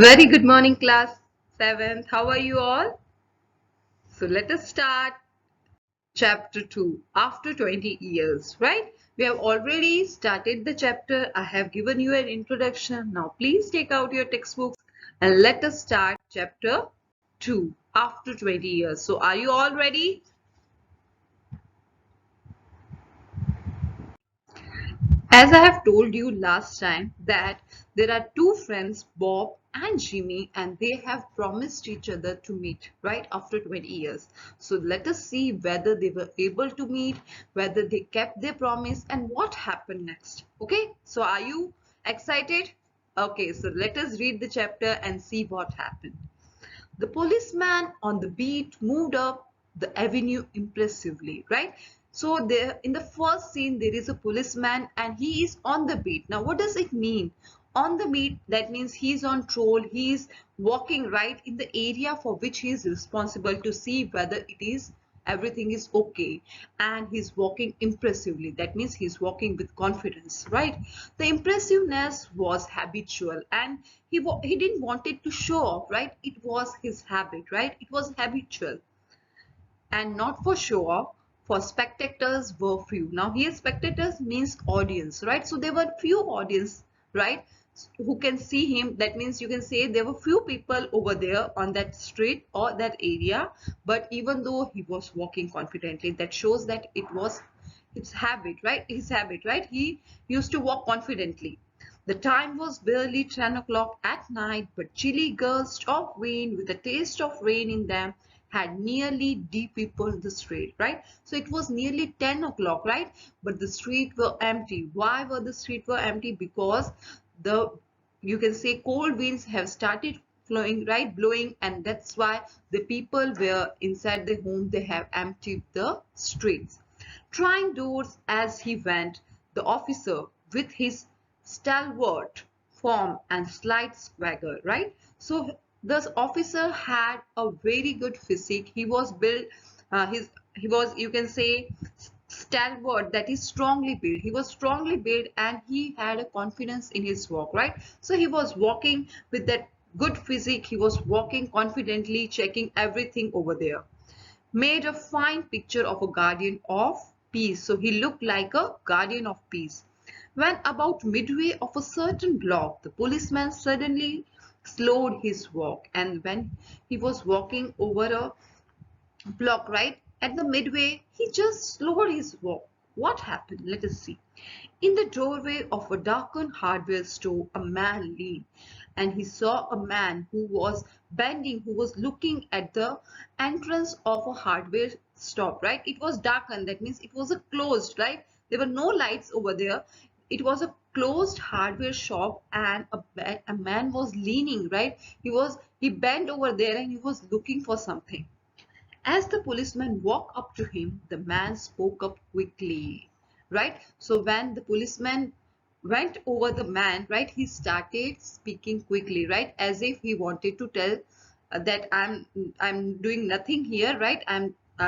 Very good morning, class 7th. How are you all? So let us start chapter 2 after 20 years, right? We have already started the chapter. I have given you an introduction. Now please take out your textbooks and let us start chapter 2 after 20 years. So are you all ready? As I have told you last time that there are two friends, Bob and Jimmy, and they have promised each other to meet right after 20 years. So let us see whether they were able to meet, whether they kept their promise, and what happened next. Okay, so are you excited? Okay, so let us read the chapter and see what happened. The policeman on the beat moved up the avenue impressively, right? So there in the first scene there is a policeman and he is on the beat. Now what does it mean? On the beat, that means he's on patrol, he is walking right in the area for which he is responsible to see whether it is everything is okay, and he's walking impressively. That means he's walking with confidence, right? The impressiveness was habitual, and he didn't want it to show off, right? It was his habit, right? It was habitual and not for show off. For spectators were few. Now here spectators means audience, right? So there were few audience, right, who can see him. That means you can say there were few people over there on that street or that area, but even though he was walking confidently, that shows that it was his habit, right? His habit, right? He used to walk confidently. The time was barely 10 o'clock at night, but chilly gusts of wind with a taste of rain in them had nearly de-peopled the street, right? So it was nearly 10 o'clock, right? But the street were empty. Why were the street were empty? Because the, you can say, cold winds have started flowing, right, blowing, and that's why the people were inside the home. They have emptied the streets. Trying doors as he went, the officer, with his stalwart form and slight swagger, right? So this officer had a very good physique. He was built, he was, you can say, stalwart, that is strongly built. He was strongly built and he had a confidence in his walk, right? So he was walking with that good physique. He was walking confidently, checking everything over there. Made a fine picture of a guardian of peace. So he looked like a guardian of peace. When about midway of a certain block, the policeman suddenly slowed his walk, and when he was walking over a block, right at the midway, he just slowed his walk. What happened? Let us see. In the doorway of a darkened hardware store, a man leaned, and he saw a man who was bending, who was looking at the entrance of a hardware shop, right? It was darkened, that means it was a closed, right? There were no lights over there. It was a closed hardware shop, and a man was leaning, right? He bent over there and he was looking for something. As the policeman walked up to him, the man spoke up quickly, right? So when the policeman went over the man, right, he started speaking quickly, right, as if he wanted to tell that I'm doing nothing here, right?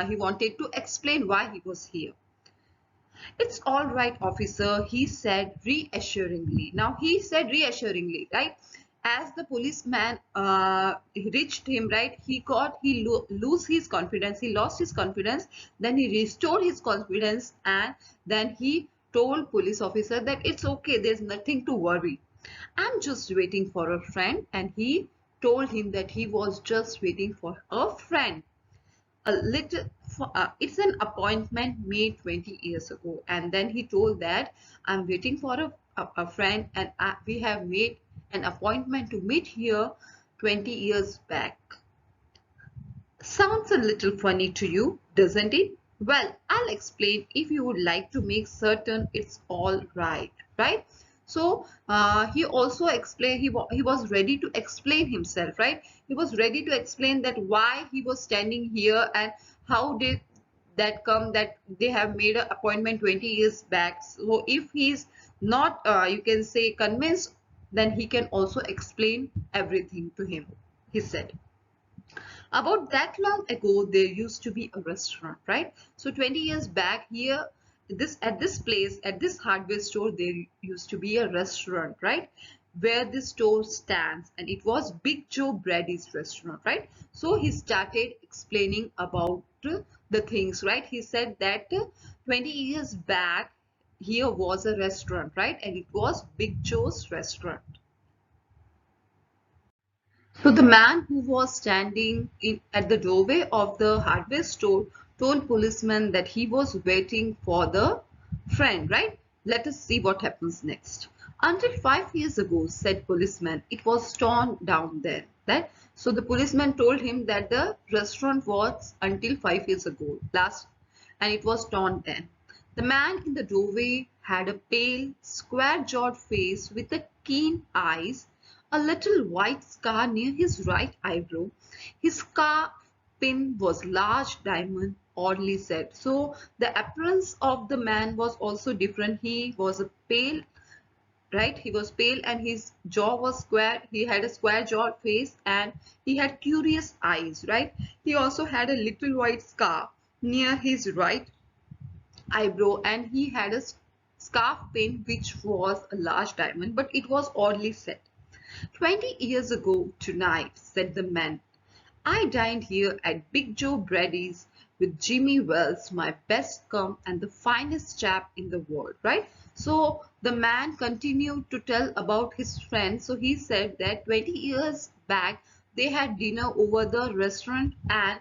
He wanted to explain why he was here. It's all right, officer, he said reassuringly. Now he said reassuringly, right? As the policeman reached him, right, lose his confidence. He lost his confidence. Then he restored his confidence, and then he told police officer that it's okay. There's nothing to worry. I'm just waiting for a friend, and he told him that he was just waiting for a friend. A little it's an appointment made 20 years ago, and then he told that I'm waiting for a friend, and we have made an appointment to meet here 20 years back. Sounds a little funny to you, doesn't it? Well, I'll explain if you would like to make certain it's all right, right? So he also explained, he was ready to explain himself, right? He was ready to explain that why he was standing here and how did that come that they have made an appointment 20 years back. So if he's not, you can say, convinced, then he can also explain everything to him, he said. About that long ago, there used to be a restaurant, right? So 20 years back here, this at this place, at this hardware store, there used to be a restaurant, right? where the store stands, and it was Big Joe Brady's restaurant, right? So he started explaining about the things, right? He said that 20 years back here was a restaurant, right? And it was Big Joe's restaurant. So the man who was standing at the doorway of the hardware store told policemen that he was waiting for the friend, right? Let us see what happens next. Until 5 years ago, said policeman, it was torn down there. That so the policeman told him that the restaurant was until 5 years ago, last, and it was torn then. The man in the doorway had a pale, square-jawed face with a keen eyes, a little white scar near his right eyebrow. His scarf pin was large diamond, oddly set. So the appearance of the man was also different. He was a pale, right? He was pale and his jaw was square. He had a square jawed face and he had curious eyes, right? He also had a little white scar near his right eyebrow, and he had a scarf pin which was a large diamond, but it was oddly set. 20 years ago tonight, said the man, I dined here at Big Joe Brady's with Jimmy Wells, my best chum and the finest chap in the world, right? So the man continued to tell about his friend. So he said that 20 years back, they had dinner over the restaurant, and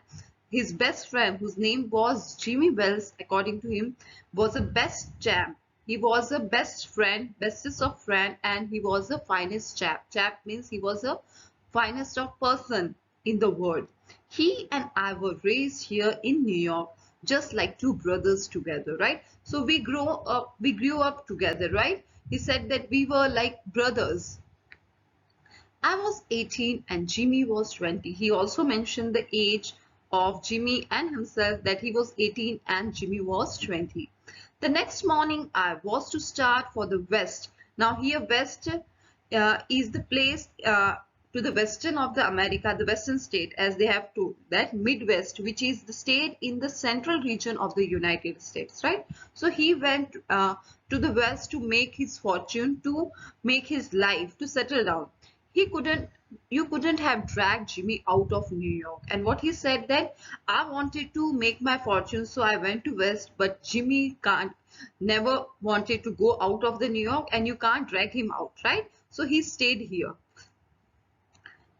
his best friend, whose name was Jimmy Wells, according to him, was a best chap. He was a best friend, bestest of friend, and he was the finest chap. Chap means he was the finest of person in the world. He and I were raised here in New York, just like two brothers together, right? So we grew up together, right? He said that we were like brothers. I was 18 and Jimmy was 20. He also mentioned the age of Jimmy and himself, that he was 18 and Jimmy was 20. The next morning I was to start for the West. Now here West is the place to the western of the America, the western state, as they have to that Midwest, which is the state in the central region of the United States, right? So he went to the West to make his fortune, to make his life, to settle down. He couldn't You couldn't have dragged Jimmy out of New York. And what he said, that I wanted to make my fortune, so I went to West, but Jimmy can't never wanted to go out of the New York, and you can't drag him out, right? So he stayed here.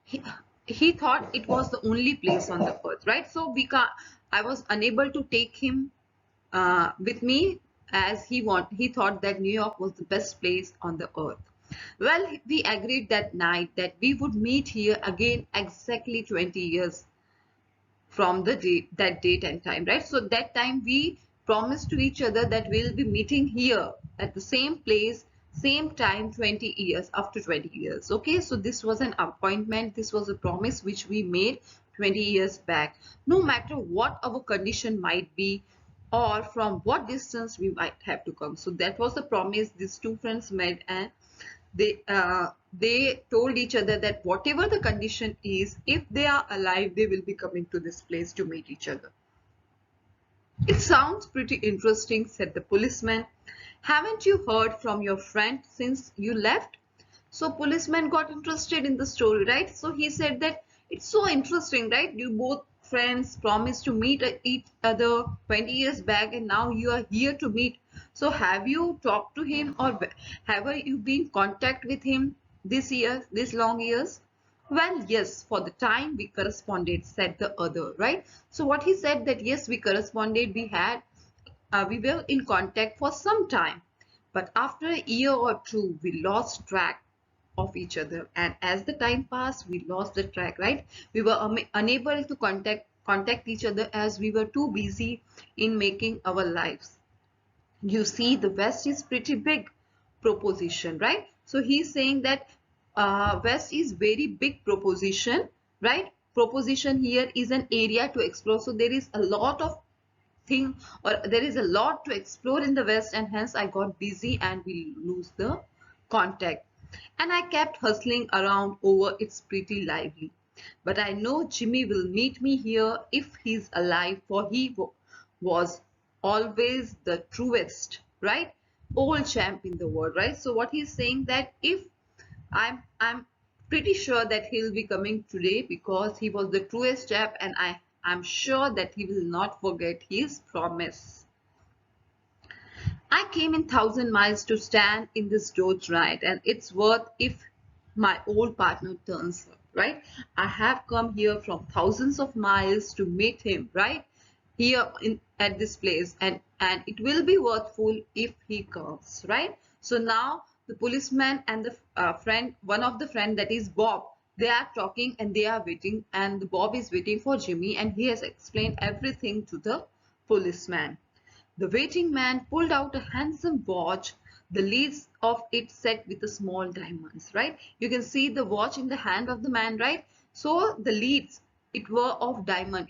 he, he thought it was the only place on the earth, right? So I was unable to take him with me, as he thought that New York was the best place on the earth. Well, we agreed that night that we would meet here again exactly 20 years from the date and time, right? So that time we promised to each other that we'll be meeting here at the same place, same time, 20 years, after 20 years. Okay, so this was an appointment, this was a promise which we made 20 years back. No matter what our condition might be, or from what distance we might have to come. So that was the promise these two friends made, and they told each other that whatever the condition is, if they are alive, they will be coming to this place to meet each other. It sounds pretty interesting, said the policeman. Haven't you heard from your friend since you left? So policeman got interested in the story, right? So he said that it's so interesting, right? You both friends promised to meet each other 20 years back, and now you are here to meet. So have you talked to him, or have you been in contact with him this year, this long years? Well, yes, for the time we corresponded, said the other, right? So what he said, that yes, we corresponded, we were in contact for some time, but after a year or two, we lost track of each other, and as the time passed, we lost the track, right? We were unable to contact each other, as we were too busy in making our lives. You see, the West is pretty big proposition, right? So he's saying that West is very big proposition, right? Proposition here is an area to explore. So there is a lot of thing, or there is a lot to explore in the West, and hence I got busy and we lose the contact. And I kept hustling around over. It's pretty lively. But I know Jimmy will meet me here if he's alive, for he was always the truest, right? Old champ in the world, right? So what he's saying, that if I'm pretty sure that he'll be coming today because he was the truest chap, and I'm sure that he will not forget his promise. I came in 1,000 miles to stand in this door tonight, and it's worth if my old partner turns up, right? I have come here from thousands of miles to meet him, right? Here in at this place, and it will be worthful if he comes, right? So now the policeman and the friend, one of the friend, that is Bob, they are talking and they are waiting, and the Bob is waiting for Jimmy, and he has explained everything to the policeman. The waiting man pulled out a handsome watch, the leads of it set with the small diamonds, right? You can see the watch in the hand of the man, right? So the leads, it were of diamond.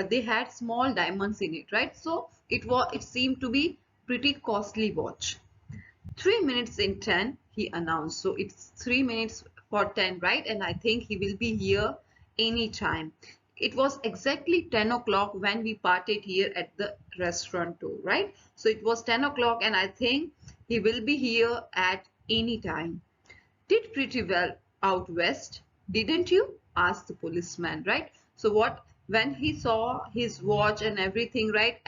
They had small diamonds in it, right? So it seemed to be pretty costly watch. 3 minutes in 10, he announced. So it's 3 minutes for 10, right? And I think he will be here anytime. It was exactly 10 o'clock when we parted here at the restaurant too, right? So it was 10 o'clock, and I think he will be here at any time. Did pretty well out west, didn't you? Asked the policeman, right? So what, when he saw his watch and everything, right?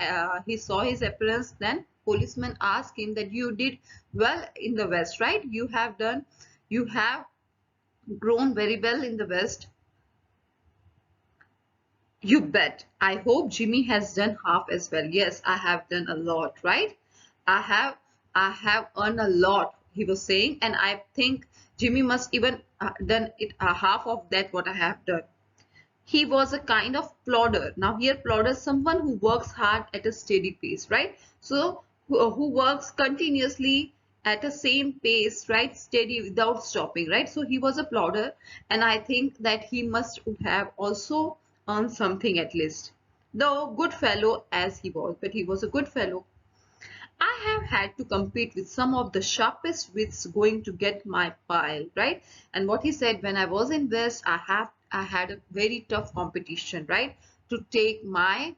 He saw his appearance, then policeman asked him that you did well in the west, right? You have grown very well in the west. You bet. I hope Jimmy has done half as well. Yes, I have done a lot, right? I have I have earned a lot, he was saying, and I think Jimmy must even done it half of that what I have done. He was a kind of plodder. Now here plodder is someone who works hard at a steady pace, right? So who works continuously at a same pace, right? Steady without stopping, right? So he was a plodder, and I think that he must have also earned something at least. Though good fellow as he was, but he was a good fellow. I have had to compete with some of the sharpest wits going to get my pile, right? And what he said, when I was in West, I had a very tough competition, right? To take my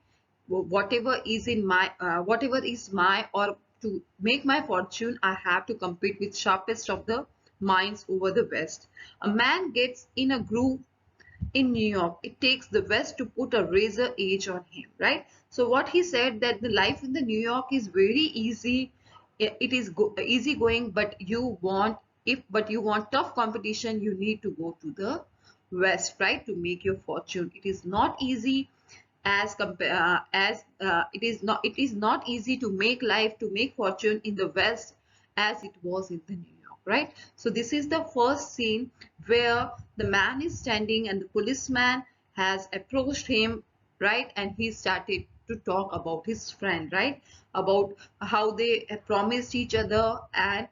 whatever is my, or to make my fortune, I have to compete with sharpest of the minds over the West. A man gets in a groove in New York, it takes the West to put a razor edge on him, right? So what he said, that the life in the New York is very easy. It is easy going, but you want tough competition, you need to go to the West, right, to make your fortune. It is not easy it is not easy to make life, to make fortune in the West as it was in the New York, right? So this is the first scene where the man is standing and the policeman has approached him, right? And he started to talk about his friend, right? About how they promised each other, and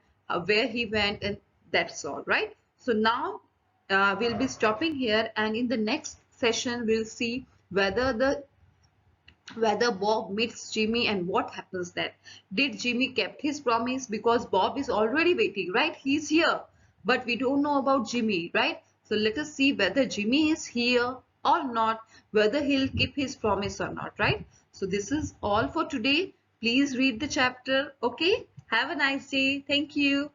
where he went, and that's all, right? So now we'll be stopping here, and in the next session we'll see whether Bob meets Jimmy and what happens then. Did Jimmy kept his promise? Because Bob is already waiting, right? He's here, but we don't know about Jimmy, right? So let us see whether Jimmy is here or not, whether he'll keep his promise or not, right? So this is all for today. Please read the chapter, okay? Have a nice day. Thank you.